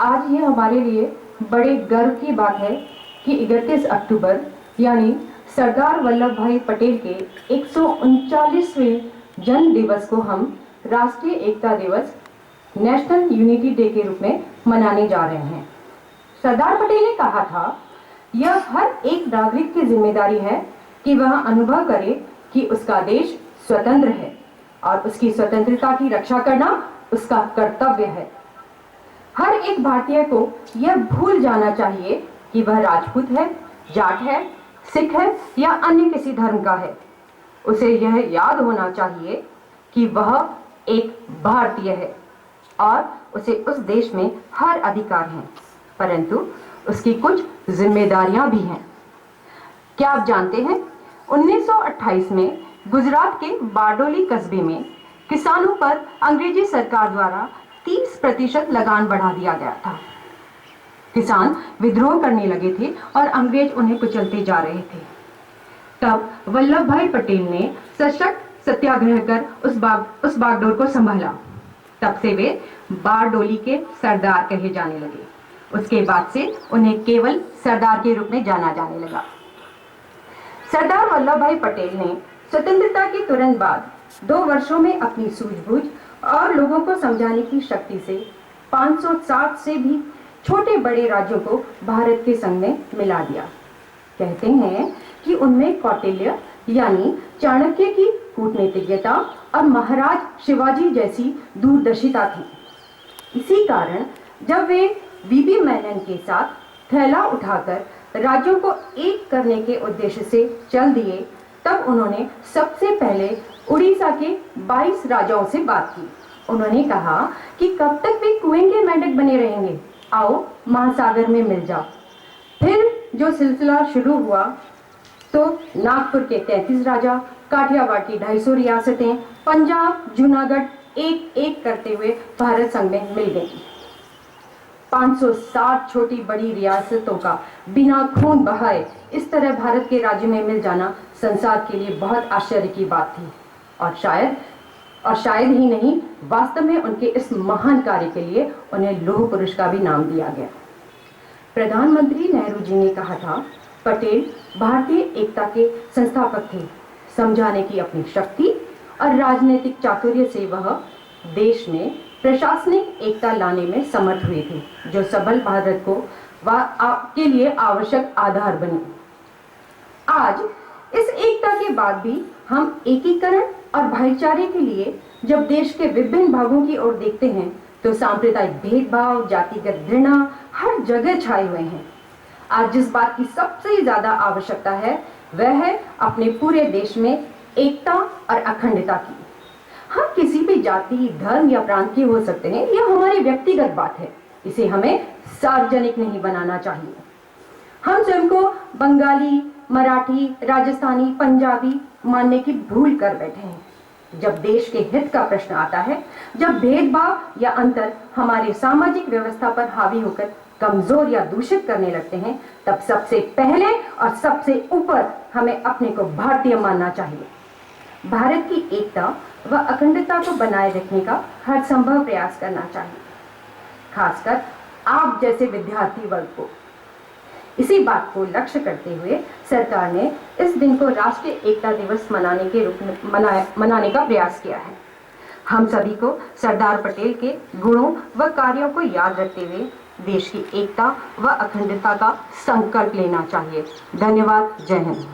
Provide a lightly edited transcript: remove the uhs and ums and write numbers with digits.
आज ये हमारे लिए बड़े गर्व की बात है कि 31 अक्टूबर यानी सरदार वल्लभ भाई पटेल के 139वें जन्म दिवस को हम राष्ट्रीय एकता दिवस नेशनल यूनिटी डे के रूप में मनाने जा रहे हैं। सरदार पटेल ने कहा था, यह हर एक नागरिक की जिम्मेदारी है कि वह अनुभव करे कि उसका देश स्वतंत्र है और उसकी स्वतंत्रता की रक्षा करना उसका कर्तव्य है। हर एक भारतीय को यह भूल जाना चाहिए कि वह राजपूत है, जाट है, सिख है या अन्य किसी धर्म का है। उसे यह याद होना चाहिए कि वह एक भारतीय है और उसे उस देश में हर अधिकार हैं, परंतु उसकी कुछ जिम्मेदारियां भी हैं। क्या आप जानते हैं, 1928 में गुजरात के बारडोली कस्बे में किसानों पर अंग्रेजी सरकार द्वारा 30% लगान बढ़ा दिया गया था। किसान विद्रोह करने लगे थे और अंग्रेज उन्हें कुचलते जा रहे थे। तब वल्लभ भाई पटेल ने सशक्त सत्याग्रह कर उस बागडोर को संभाला। तब से वे बारडोली के सरदार कहे जाने लगे। उसके बाद से उन्हें केवल सरदार के रूप में जाना जाने लगा। सरदार वल्लभ भाई पटेल ने स्वतंत्रता के तुरंत बाद 2 वर्षों में अपनी सूझबूझ और लोगों को समझाने की शक्ति से 560 से भी छोटे बड़े राज्यों को भारत के संग में मिला दिया। कहते हैं कि उनमें कौटिल्य यानी चाणक्य की कूटनीतिज्ञता और महाराज शिवाजी जैसी दूरदर्शिता थी। इसी कारण जब वे बीबी मेनन के साथ थैला उठाकर राज्यों को एक करने के उद्देश्य से चल दिए, तब उन्होंने सबसे पहले उड़ीसा के 22 राजाओं से बात की। उन्होंने कहा कि कब तक वे कुएं के मेंढक बने रहेंगे, आओ महासागर में मिल जाओ। फिर जो सिलसिला शुरू हुआ तो नागपुर के 33 राजा, काठियावाड़ की 250 रियासतें, पंजाब, जूनागढ़ एक एक करते हुए भारत संग में मिल गई। 560 छोटी बड़ी रियासतों का बिना खून बहाए इस तरह भारत के राज्य में मिल जाना संसार के लिए बहुत आश्चर्य की बात थी और शायद ही नहीं, वास्तव में उनके इस महान कार्य के लिए उन्हें लौह पुरुष का भी नाम दिया गया। प्रधानमंत्री नेहरू जी ने कहा था, पटेल भारतीय एकता के संस्थापक थे। समझाने की अपनी शक्ति और राजनीतिक चातुर्य से वह देश में प्रशासनिक एकता लाने में समर्थ हुए थे, जो सबल भारत को के लिए आवश्यक आधार बनी। आज इस एकता के बाद भी हम एकीकरण और भाईचारे के लिए जब देश के विभिन्न भागों की ओर देखते हैं तो सांप्रदायिक भेदभाव, जातिगत घृणा हर जगह छाए हुए हैं। आज जिस बात की सबसे ज्यादा आवश्यकता है वह है अपने पूरे देश में एकता और अखंडता की। हम किसी भी जाति, धर्म या प्रांत के हो सकते हैं, यह हमारी व्यक्तिगत बात है। इसे हमें सार्वजनिक नहीं बनाना चाहिए। हम स्वयं को बंगाली, मराठी, राजस्थानी, पंजाबी मानने की भूल कर बैठे हैं। जब देश के हित का प्रश्न आता है, जब भेदभाव या अंतर हमारी सामाजिक व्यवस्था पर हावी होकर कमजोर या दूषित करने लगते हैं, तब सबसे पहले और सबसे ऊपर हमें अपने को भारतीय मानना चाहिए। भारत की एकता व अखंडता को बनाए रखने का हर संभव प्रयास करना चाहिए, खासकर आप जैसे विद्यार्थी वर्ग को। इसी बात को लक्ष्य करते हुए सरकार ने इस दिन को राष्ट्रीय एकता दिवस मनाने के रूप में मनाने का प्रयास किया है। हम सभी को सरदार पटेल के गुणों व कार्यों को याद रखते हुए देश की एकता व अखंडता का संकल्प लेना चाहिए। धन्यवाद। जय हिंद।